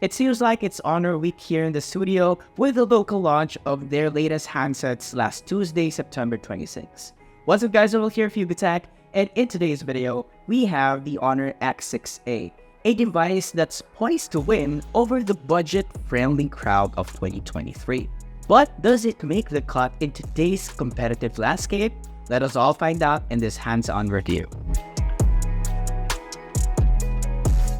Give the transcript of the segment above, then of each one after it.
It seems like it's Honor Week here in the studio with the local launch of their latest handsets last Tuesday, September 26. What's up guys, over here Tech, and in today's video, we have the HONOR X6a, a device that's poised to win over the budget-friendly crowd of 2023. But does it make the cut in today's competitive landscape? Let us all find out in this hands-on review.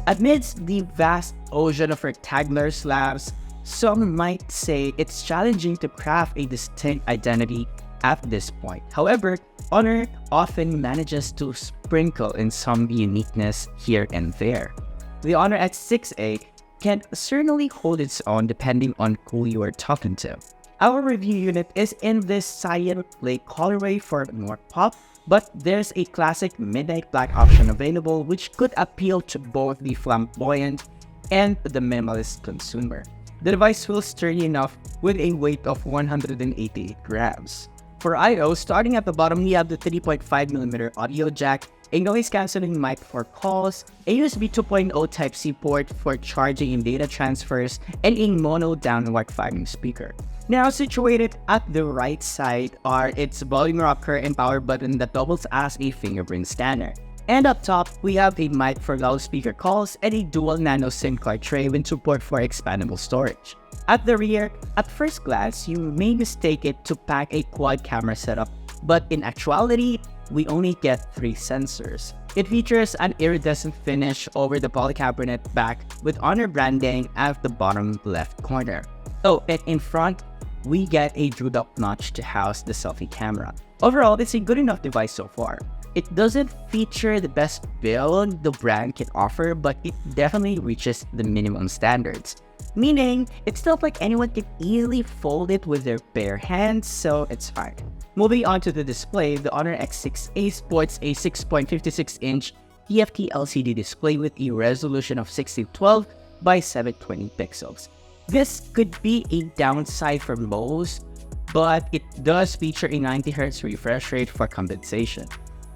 Amidst the vast ocean of rectangular slabs, some might say it's challenging to craft a distinct identity at this point. However, Honor often manages to sprinkle in some uniqueness here and there. The HONOR X6a can certainly hold its own depending on who you are talking to. Our review unit is in this cyan clay colorway for more pop, but there's a classic midnight black option available which could appeal to both the flamboyant and the minimalist consumer. The device feels sturdy enough with a weight of 188 grams. For I/O, starting at the bottom, we have the 3.5mm audio jack, a noise-canceling mic for calls, a USB 2.0 Type-C port for charging and data transfers, and a mono downward firing speaker. Now, situated at the right side are its volume rocker and power button that doubles as a fingerprint scanner. And up top, we have a mic for loudspeaker calls and a dual nano SIM card tray with support for expandable storage. At the rear, at first glance, you may mistake it to pack a quad camera setup, but in actuality, we only get 3 sensors. It features an iridescent finish over the polycarbonate back with Honor branding at the bottom left corner. Oh, and in front, we get a drilled up notch to house the selfie camera. Overall, it's a good enough device so far. It doesn't feature the best build the brand can offer, but it definitely reaches the minimum standards. Meaning, it's not like anyone can easily fold it with their bare hands, so it's fine. Moving on to the display, the HONOR X6a sports a 6.56-inch TFT LCD display with a resolution of 1612 by 720 pixels. This could be a downside for most, but it does feature a 90Hz refresh rate for compensation.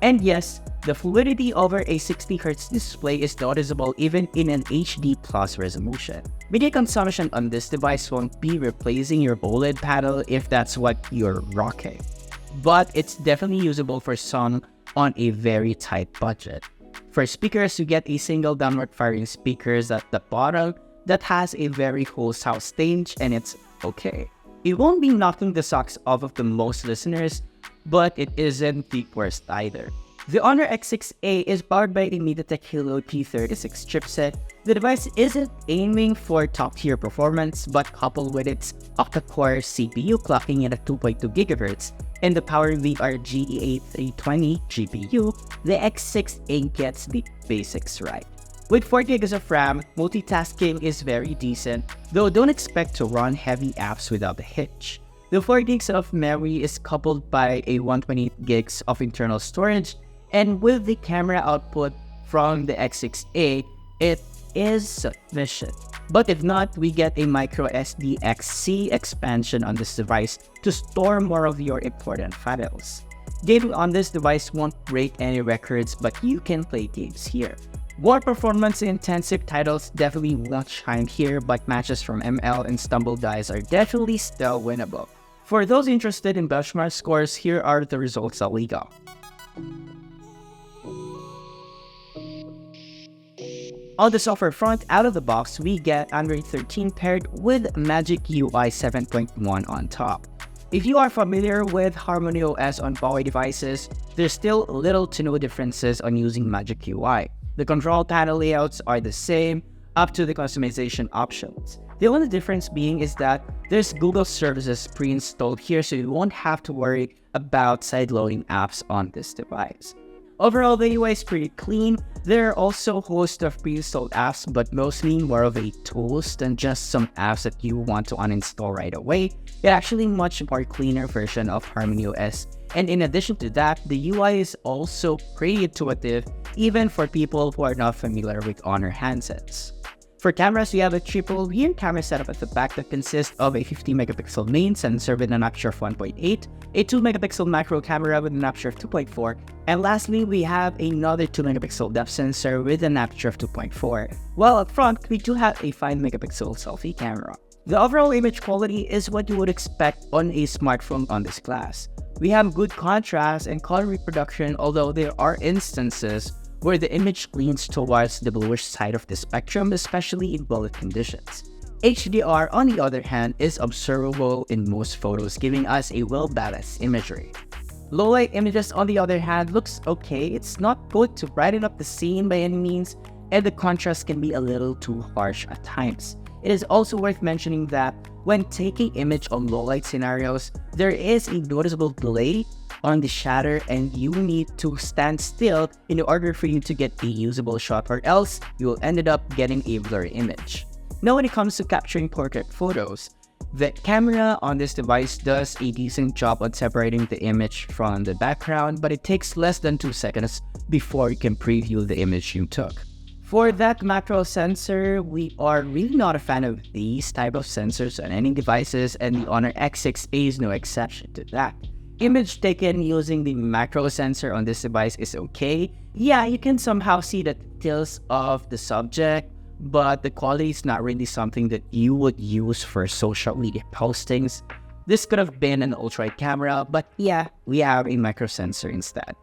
And yes, the fluidity over a 60Hz display is noticeable even in an HD Plus resolution. Media consumption on this device won't be replacing your OLED panel if that's what you're rocking, but it's definitely usable for some on a very tight budget. For speakers, you get a single downward firing speakers at the bottom that has a very whole sound stage, and it's okay. It won't be knocking the socks off of the most listeners, but it isn't the worst either. The HONOR X6a is powered by a MediaTek Helio P36 chipset. The device isn't aiming for top-tier performance, but coupled with its octa-core CPU clocking at 2.2 GHz and the PowerVR GE8320 GPU, the X6a gets the basics right. With 4 GB of RAM, multitasking is very decent, though don't expect to run heavy apps without a hitch. The 4 GB of memory is coupled by a 128 GB of internal storage, and with the camera output from the X6a, it is sufficient. But if not, we get a microSD XC expansion on this device to store more of your important files. Gaming on this device won't break any records, but you can play games here. More performance-intensive titles definitely won't shine here, but matches from ML and Stumble Guys are definitely still winnable. For those interested in benchmark scores, here are the results that we got. On the software front, out of the box, we get Android 13 paired with Magic UI 7.1 on top. If you are familiar with Harmony OS on Huawei devices, there's still little to no differences on using Magic UI. The control panel layouts are the same, up to the customization options. The only difference being is that there's Google services pre-installed here, so you won't have to worry about sideloading apps on this device. Overall, the UI is pretty clean. There are also a host of pre-installed apps, but mostly more of a tools than just some apps that you want to uninstall right away. It's actually a much more cleaner version of Harmony OS. And in addition to that, the UI is also pretty intuitive, even for people who are not familiar with HONOR handsets. For cameras, we have a triple rear camera setup at the back that consists of a 50 megapixel main sensor with an aperture of 1.8, a 2 megapixel macro camera with an aperture of 2.4, and lastly, we have another 2 megapixel depth sensor with an aperture of 2.4. While up front, we do have a 5 megapixel selfie camera. The overall image quality is what you would expect on a smartphone on this class. We have good contrast and color reproduction, although there are instances where the image leans towards the bluish side of the spectrum, especially in bullet conditions. HDR, on the other hand, is observable in most photos, giving us a well-balanced imagery. Low-light images, on the other hand, looks okay. It's not good to brighten up the scene by any means, and the contrast can be a little too harsh at times. It is also worth mentioning that when taking image on low-light scenarios, there is a noticeable delay on the shutter and you need to stand still in order for you to get a usable shot, or else you will end up getting a blurry image. Now, when it comes to capturing portrait photos, the camera on this device does a decent job on separating the image from the background, but it takes less than 2 seconds before you can preview the image you took. For that macro sensor, we are really not a fan of these type of sensors on any devices, and the HONOR X6a is no exception to that. Image taken using the macro sensor on this device is okay. Yeah, you can somehow see the details of the subject, but the quality is not really something that you would use for social media postings. This could have been an ultra-wide camera, but yeah, we have a macro sensor instead.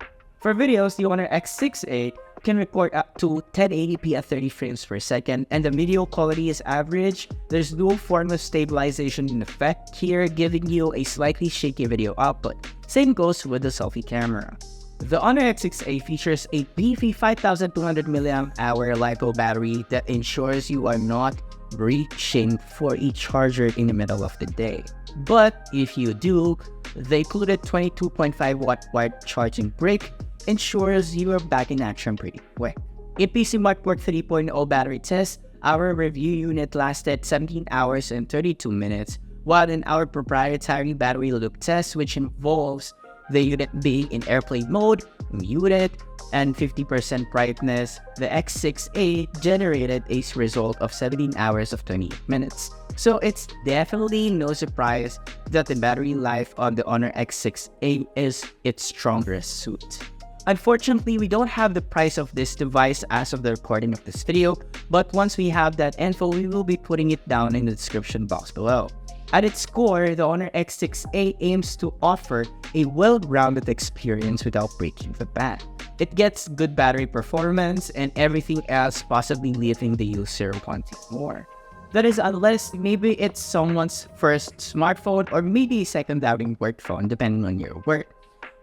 For videos, the HONOR X6a can record up to 1080p at 30 frames per second, and the video quality is average. There's no form of stabilization in effect here, giving you a slightly shaky video output. Same goes with the selfie camera. The HONOR X6a features a beefy 5200 mAh LiPo battery that ensures you are not reaching for a charger in the middle of the day. But if you do, the included 22.5 watt wired charging brick ensures you are back in action pretty quick. In PC Mark Port 3.0 battery test, our review unit lasted 17 hours and 32 minutes, while in our proprietary battery loop test, which involves the unit being in airplane mode, muted, and 50% brightness, the X6a generated a result of 17 hours of 28 minutes. So it's definitely no surprise that the battery life on the HONOR X6a is its strongest suit. Unfortunately, we don't have the price of this device as of the recording of this video, but once we have that info, we will be putting it down in the description box below. At its core, the HONOR X6a aims to offer a well-rounded experience without breaking the bank. It gets good battery performance and everything else, possibly leaving the user wanting more. That is, unless maybe it's someone's first smartphone or maybe a secondary work phone, depending on your work.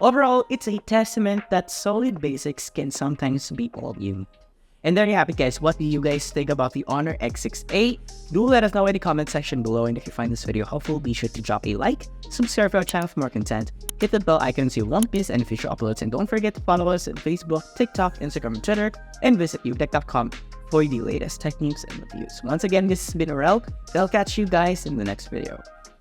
Overall, it's a testament that solid basics can sometimes be all you need. And there you have it, guys. What do you guys think about the HONOR X6a? Do let us know in the comment section below, and if you find this video helpful, be sure to drop a like, subscribe to our channel for more content, hit the bell icon so you won't miss any future uploads, and don't forget to follow us on Facebook, TikTok, Instagram, and Twitter, and visit youtech.com for the latest tech news and reviews. Once again, this has been Aurel. I'll catch you guys in the next video.